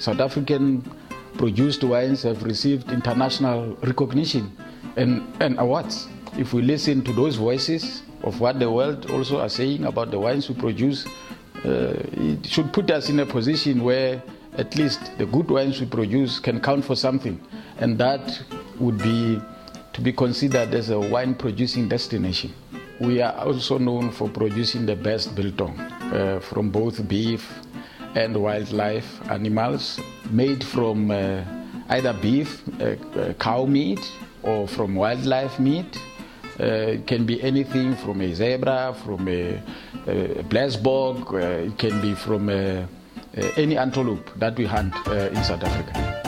South African produced wines have received international recognition and awards. If we listen to those voices of what the world also are saying about the wines we produce, it should put us in a position where at least the good wines we produce can count for something, and that would be to be considered as a wine producing destination. We are also known for producing the best biltong from both beef and wildlife animals, made from either beef, cow meat, or from wildlife meat. It can be anything from a zebra, from a blesbok, it can be from any antelope that we hunt in South Africa.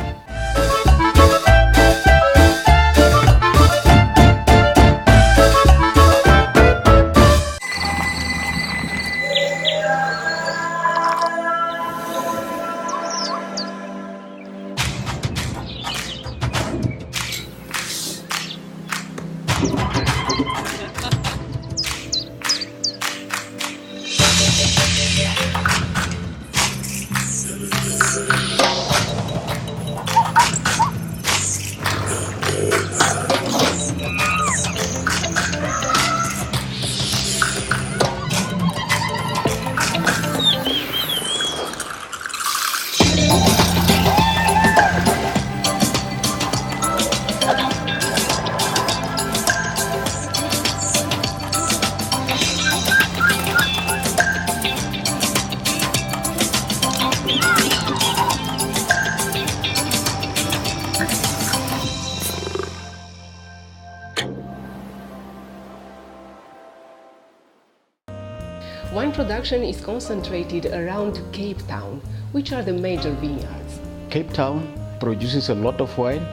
Wine production is concentrated around Cape Town. Which are the major vineyards? Cape Town produces a lot of wine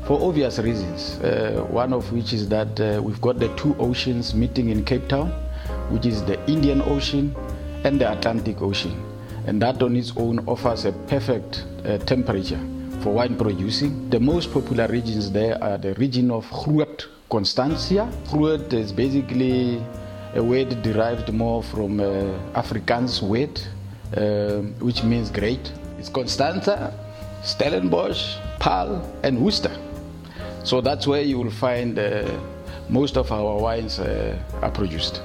for obvious reasons. One of which is that we've got the two oceans meeting in Cape Town, which is the Indian Ocean and the Atlantic Ocean. And that on its own offers a perfect temperature for wine producing. The most popular regions there are the region of Groot Constantia. Groot is basically a word derived more from Afrikaans word, which means great. It's Constanza, Stellenbosch, Paarl, and Worcester. So that's where you will find most of our wines are produced.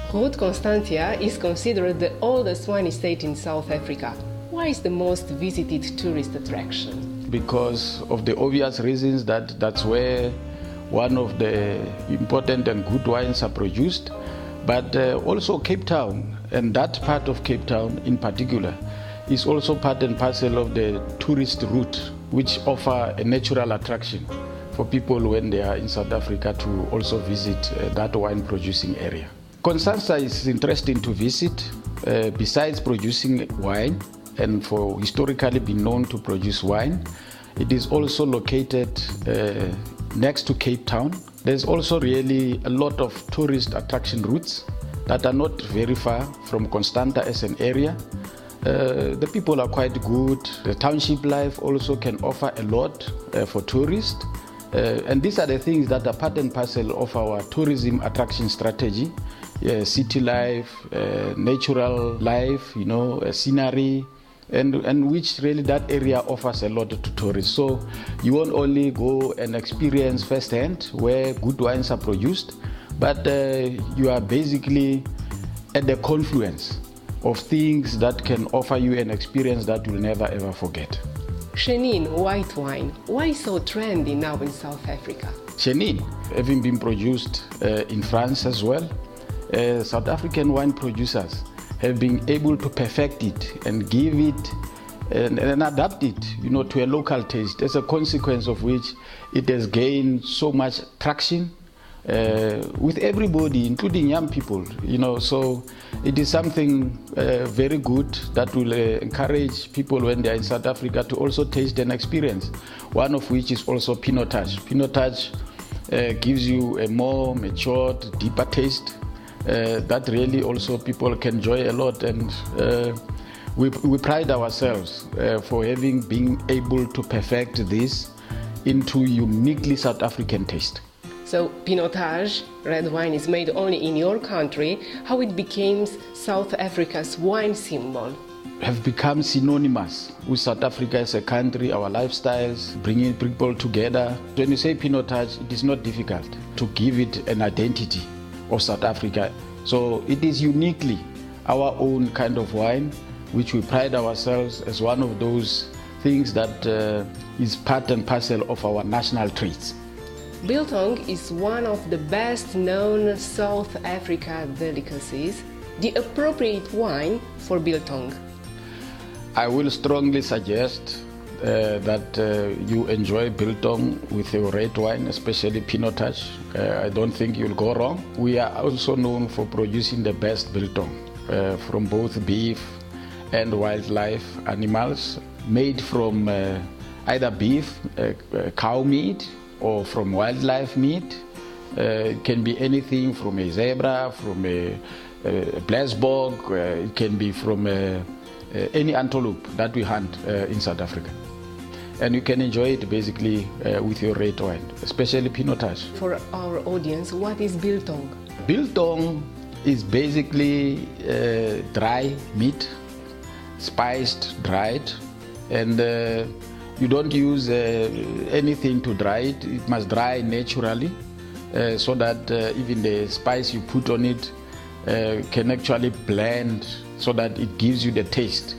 Groot Constantia is considered the oldest wine estate in South Africa. Why is the most visited tourist attraction? Because of the obvious reasons that that's where one of the important and good wines are produced. But also Cape Town, and that part of Cape Town in particular, is also part and parcel of the tourist route, which offer a natural attraction for people when they are in South Africa to also visit that wine producing area. Constanza is interesting to visit. Besides producing wine, and for historically been known to produce wine, it is also located next to Cape Town. There's also really a lot of tourist attraction routes that are not very far from Constanta as an area. The people are quite good. The township life also can offer a lot for tourists. And these are the things that are part and parcel of our tourism attraction strategy. City life, natural life, scenery, and which really that area offers a lot to tourists. So you won't only go and experience firsthand where good wines are produced, but you are basically at the confluence of things that can offer you an experience that you'll never ever forget. Chenin white wine, why so trendy now in South Africa? Chenin, having been produced in France as well, South African wine producers have been able to perfect it and give it and adapt it, to a local taste. As a consequence of which it has gained so much traction with everybody, including young people. So it is something very good that will encourage people when they are in South Africa to also taste and experience. One of which is also pinotage. Pinotage gives you a more matured, deeper taste. That really also people can enjoy a lot, and we pride ourselves for being able to perfect this into uniquely South African taste. So pinotage, red wine, is made only in your country. How it became South Africa's wine symbol? have become synonymous with South Africa as a country, our lifestyles, bringing people together. When you say Pinotage, it is not difficult to give it an identity of South Africa. So it is uniquely our own kind of wine, which we pride ourselves as one of those things that is part and parcel of our national traits. Biltong is one of the best known South Africa delicacies. The appropriate wine for Biltong? I will strongly suggest that you enjoy Biltong with a red wine, especially Pinotage. I don't think you'll go wrong. We are also known for producing the best Biltong from both beef and wildlife animals, made from either beef, cow meat, or from wildlife meat. It can be anything from a zebra, from a blesbok, it can be from any antelope that we hunt in South Africa. And you can enjoy it basically with your red wine, especially Pinotage. For our audience, what is Biltong? Biltong is basically dry meat, spiced, dried, and you don't use anything to dry it. It must dry naturally so that even the spice you put on it can actually blend so that it gives you the taste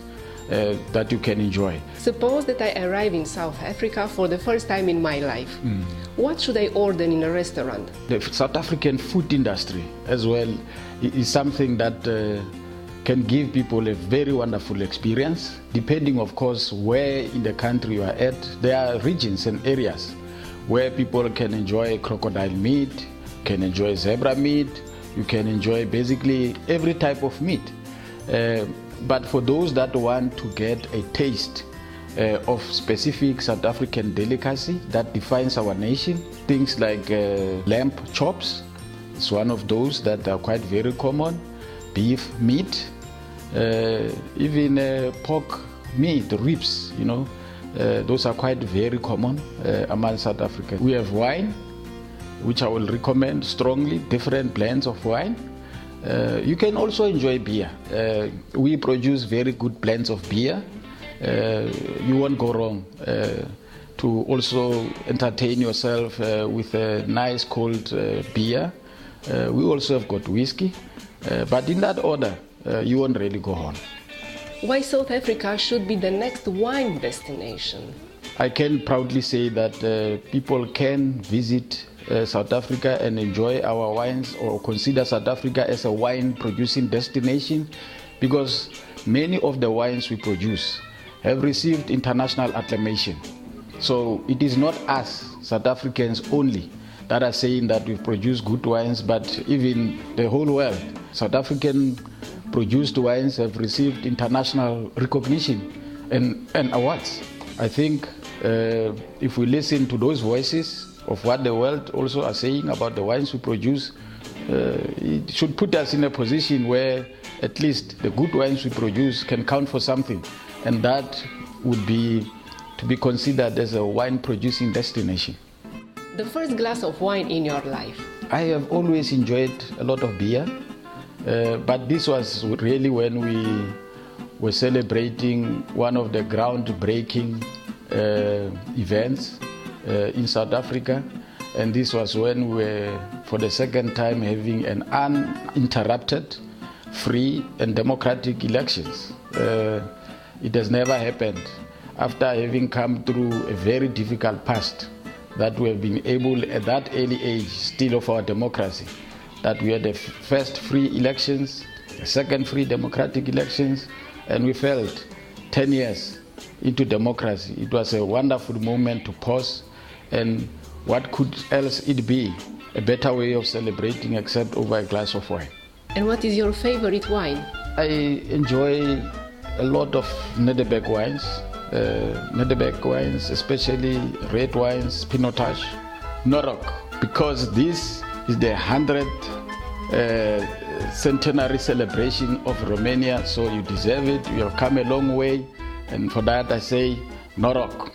that you can enjoy. Suppose that I arrive in South Africa for the first time in my life. What should I order in a restaurant? The South African food industry as well is something that can give people a very wonderful experience, depending of course where in the country you are at. There are regions and areas where people can enjoy crocodile meat, can enjoy zebra meat, you can enjoy basically every type of meat. But for those that want to get a taste of specific South African delicacy that defines our nation, things like lamb chops is one of those that are quite very common, beef meat, even pork meat, ribs, those are quite very common among South Africans. We have wine, which I will recommend strongly, different blends of wine. You can also enjoy beer. We produce very good blends of beer. You won't go wrong to also entertain yourself with a nice cold beer. We also have got whiskey, but in that order, you won't really go on. Why South Africa should be the next wine destination? I can proudly say that people can visit South Africa and enjoy our wines, or consider South Africa as a wine producing destination, because many of the wines we produce have received international acclamation. So it is not us South Africans only that are saying that we produce good wines, but even the whole world. South African produced wines have received international recognition and awards. I think if we listen to those voices of what the world also are saying about the wines we produce, it should put us in a position where at least the good wines we produce can count for something, and that would be to be considered as a wine producing destination. The first glass of wine in your life? I have always enjoyed a lot of beer, but this was really when we were celebrating one of the groundbreaking events in South Africa, and this was when we were for the second time having an uninterrupted, free and democratic elections. It has never happened after having come through a very difficult past, that we have been able at that early age still of our democracy, that we had the first free elections, the second free democratic elections, and we felt 10 years into democracy. It was a wonderful moment to pause, and what could else it be a better way of celebrating except over a glass of wine. And what is your favorite wine? I enjoy a lot of Nederberg wines, especially red wines, Pinotage, Norok, because this is the 100th centenary celebration of Romania, so you deserve it. You have come a long way, and for that I say Norok.